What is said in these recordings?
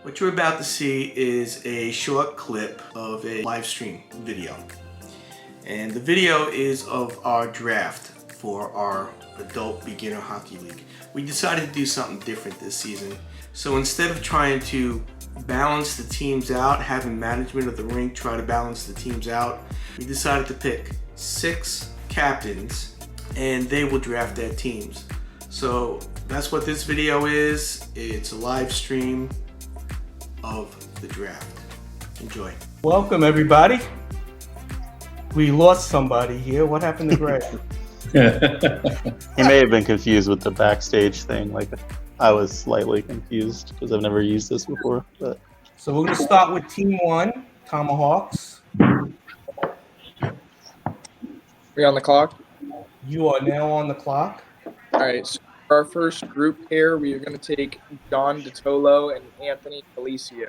What you're about to see is a short clip of a live stream video. And the video is of our draft for our adult beginner hockey league. We decided to do something different this season. So instead of trying to balance the teams out, having management of the rink try to balance the teams out, we decided to pick 6 captains and they will draft their teams. So that's what this video is. It's a live stream of the draft. Enjoy. Welcome everybody. We lost somebody here. What happened to Greg? He may have been confused with the backstage thing. Like, I was slightly confused because I've never used this before. But So we're going to start with Team 1, Tomahawks. We on the clock? You are now on the clock. All right. So for our first group pair, we are going to take Don DiTolo and Anthony Felicio.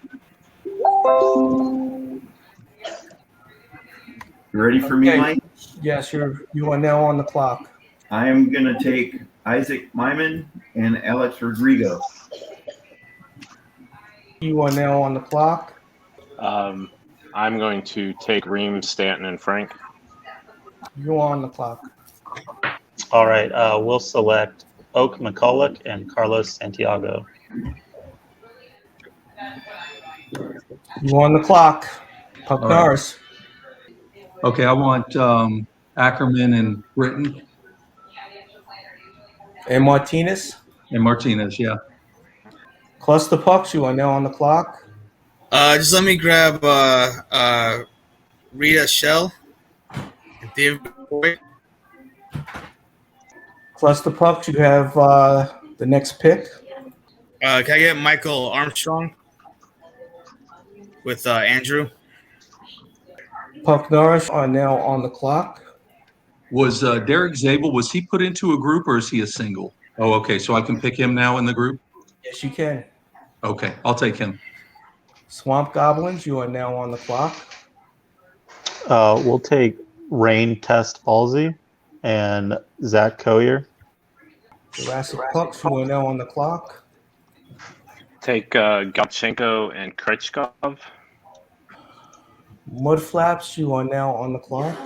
You ready for me, Mike? Yes, you are now on the clock. I am going to take Isaac Myman and Alex Rodrigo. You are now on the clock. I'm going to take Reem, Stanton, and Frank. You are on the clock. all right, we'll select Oak McCulloch and Carlos Santiago. You are on the clock. Puck All Norris. Okay, I want Ackerman and Britton And Martinez. and Martinez. Yeah. Cluster Pucks, you are now on the clock. Just let me grab Rita Shell and David Boyd. Cluster Pucks, you have the next pick. Can I get Michael Armstrong with Andrew? Puck Norris are now on the clock. Was Derek Zabel, was he put into a group or is he a single? Oh, okay. So I can pick him now in the group? Yes, you can. Okay, I'll take him. Swamp Goblins, you are now on the clock. We'll take Rain Test Halsey and Zach Coyer. Jurassic Pucks, you are now on the clock. Take Gopchenko and Krichkov. Mudflaps, you are now on the clock.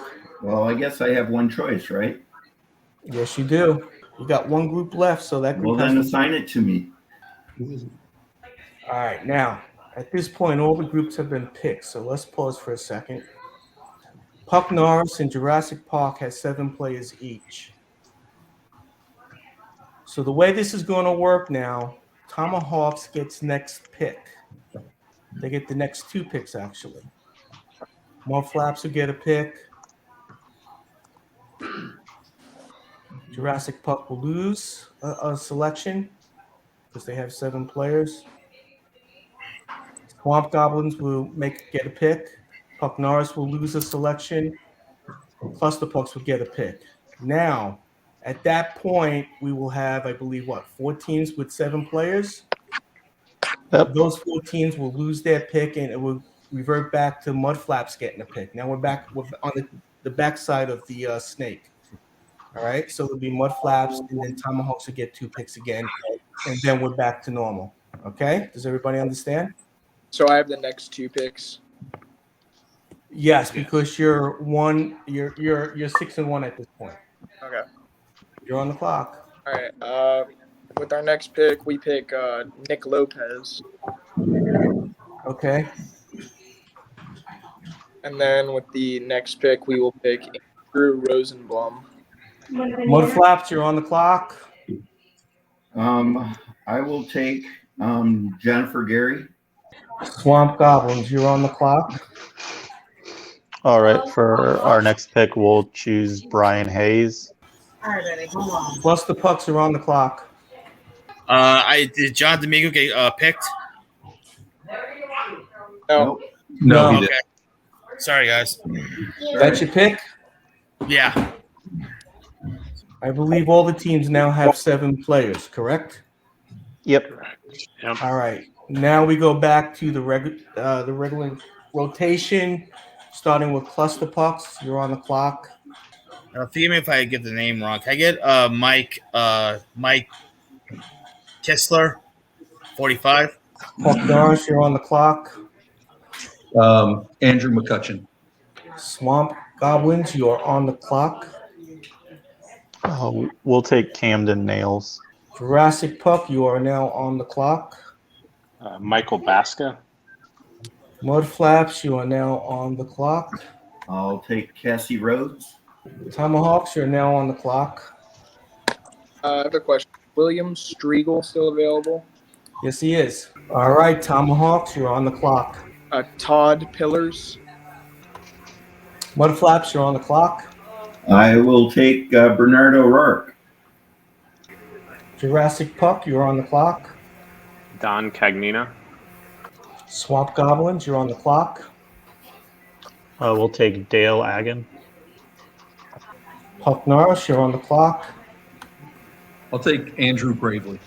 Well, I guess I have one choice, right? Yes, you do. You got one group left, so that Well, group then has to... assign it to me. All right, now, at this point, all the groups have been picked, so let's pause for a second. Puck Norris and Jurassic Park has 7 players each. So the way this is going to work now, Tomahawks gets next pick. They get the next 2 picks, actually. Mudflaps will get a pick. Jurassic Puck will lose a selection because they have 7 players. Swamp Goblins will get a pick. Puck Norris will lose a selection. Cluster Pucks will get a pick. Now, at that point, we will have, I believe, 4 teams with 7 players? Yep. Those 4 teams will lose their pick, and it will revert back to Mudflaps getting a pick. Now we're on the backside of the snake. All right, so it'll be Mudflaps, and then Tomahawks will get 2 picks again, and then we're back to normal. Okay, does everybody understand? So I have the next 2 picks. Yes, because you're 6-1 at this point. Okay. You're on the clock. All right. With our next pick, we pick Nick Lopez. Okay. And then with the next pick, we will pick Andrew Rosenblum. Mudflaps, you're on the clock. I will take Jennifer Gary. Swamp Goblins, you're on the clock. All right, for our next pick, we'll choose Brian Hayes. Cluster Pucks are on the clock. Did John Domingo get picked? No. No, he Okay. didn't. Sorry, guys. That's your pick? Yeah. I believe all the teams now have 7 players, correct? Yep. Yep. All right. Now we go back to the regular rotation, starting with Cluster Pucks. You're on the clock. Forgive me if I get the name wrong. Can I get Mike Kistler, 45? Hawk Norris, you're on the clock. Andrew McCutcheon. Swamp Goblins, you are on the clock. We'll take Camden Nails. Jurassic Pup, you are now on the clock. Michael Baska. Mud Flaps, you are now on the clock. I'll take Cassie Rhodes. Tomahawks, you're now on the clock. I have a question. William Striegel still available? Yes, he is. All right, Tomahawks, you're on the clock. Todd Pillars. Mud Flaps, you're on the clock. I will take Bernardo Rourke. Jurassic Pup, you're on the clock. Don Cagnina. Swamp Goblins, you're on the clock. We'll take Dale Agan. Puck Norris, you're on the clock. I'll take Andrew Gravely.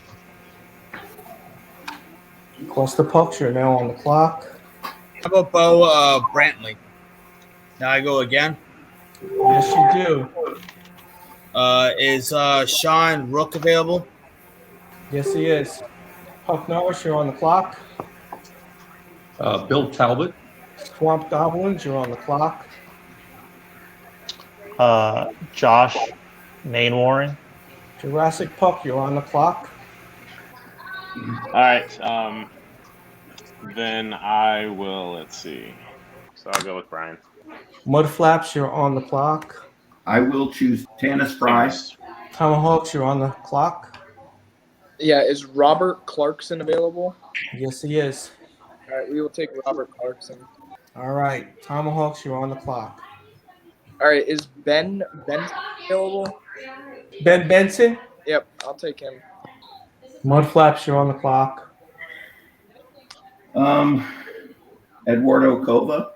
Cluster Pups, you're now on the clock. How about Bo Brantley? Now I go again. Yes, you do. Is Sean Rook available? Yes, he is. Puck Norris, you're on the clock. Bill Talbot. Swamp Goblins, you're on the clock. Josh Mainwaring. Jurassic Pup, you're on the clock. All right. Then I will. Let's see. So I'll go with Brian. Mud Flaps, you're on the clock. I will choose Tanis Fry. Tomahawks, you're on the clock. Yeah, is Robert Clarkson available? Yes, he is. All right, we will take Robert Clarkson. All right, Tomahawks, you're on the clock. All right, is Ben Benson available? Ben Benson, Yep, I'll take him. Mud Flaps, you're on the clock. Eduardo Cova.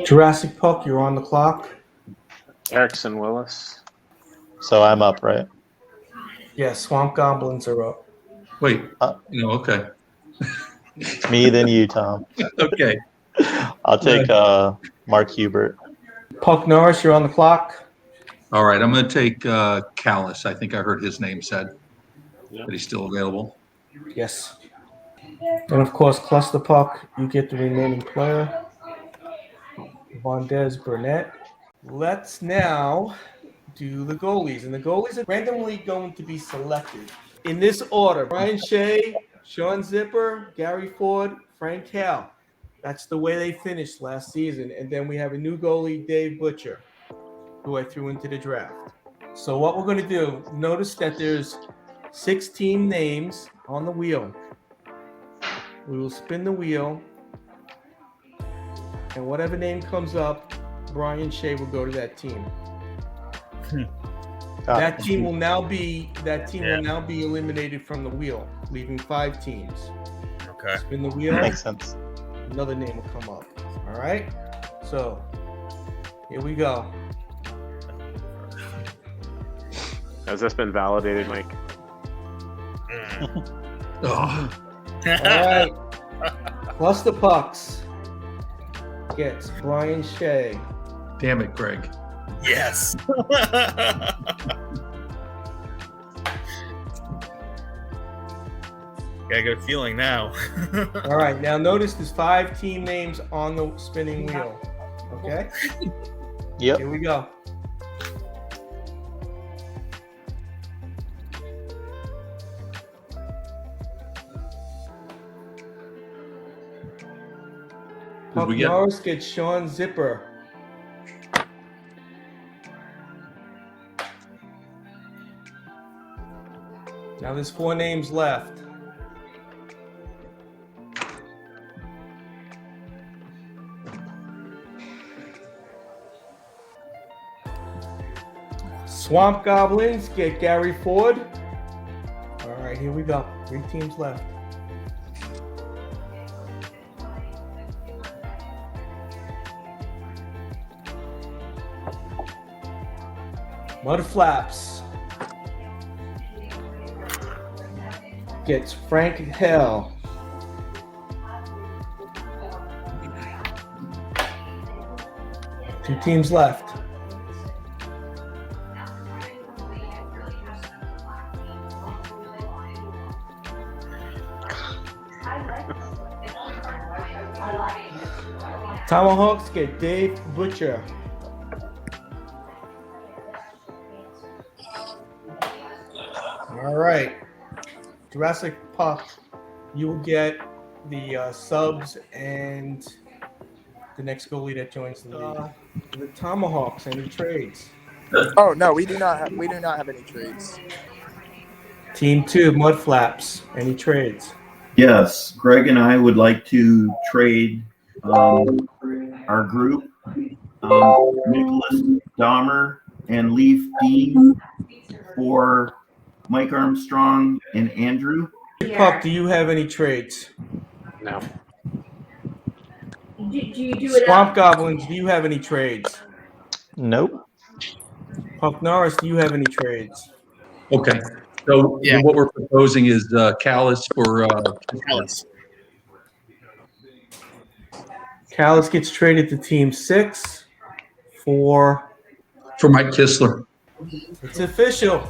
Jurassic Pup, you're on the clock. Erickson Willis. So I'm up, right? Yes, Swamp Goblins are up. Wait. No, okay. Me, then you, Tom. Okay. I'll take Mark Hubert. Puck Norris, you're on the clock. All right. I'm going to take Callis. I think I heard his name said. Yep. But he's still available. Yes. And of course, Cluster Puck, you get the remaining player. Vondez Burnett. Let's now do the goalies. And the goalies are randomly going to be selected in this order: Brian Shea, Sean Zipper, Gary Ford, Frank Hale. That's the way they finished last season. And then we have a new goalie, Dave Butcher, who I threw into the draft. So what we're going to do, notice that there's 6 team names on the wheel. We will spin the wheel, and whatever name comes up, Brian Shea will go to that team. That team will now be eliminated from the wheel, leaving 5 teams. Okay. Spin the wheel. Makes sense. Another name will come up. All right. So here we go. Has this been validated, Mike? Oh, All right. Cluster Pucks gets Brian Shea. damn it, Greg. Yes. Got a good feeling now. All right. Now notice there's 5 team names on the spinning wheel. Okay. Yep. Here we go. Puck we get- Norris gets Sean Zipper. Now there's 4 names left. Swamp Goblins get Gary Ford. All right, here we go. 3 teams left. Mud Flaps gets Frank Hell. Two teams left. Tomahawks get Dave Butcher. All right. Jurassic Puck, you will get the subs and the next goalie that joins the league. The Tomahawks, any trades? Oh no, we do not have any trades. Team 2, Mudflaps, any trades? Yes, Greg and I would like to trade our group, Nicholas Dahmer and Leaf Dean, for Mike Armstrong and Andrew. Puck, do you have any trades? No. Do you do it Swamp Goblins, do you have any trades? Nope. Puck Norris, do you have any trades? Okay. So Yeah. what we're proposing is Callis for Alice. Callis gets traded to Team 6 for... Mike Kistler. It's official.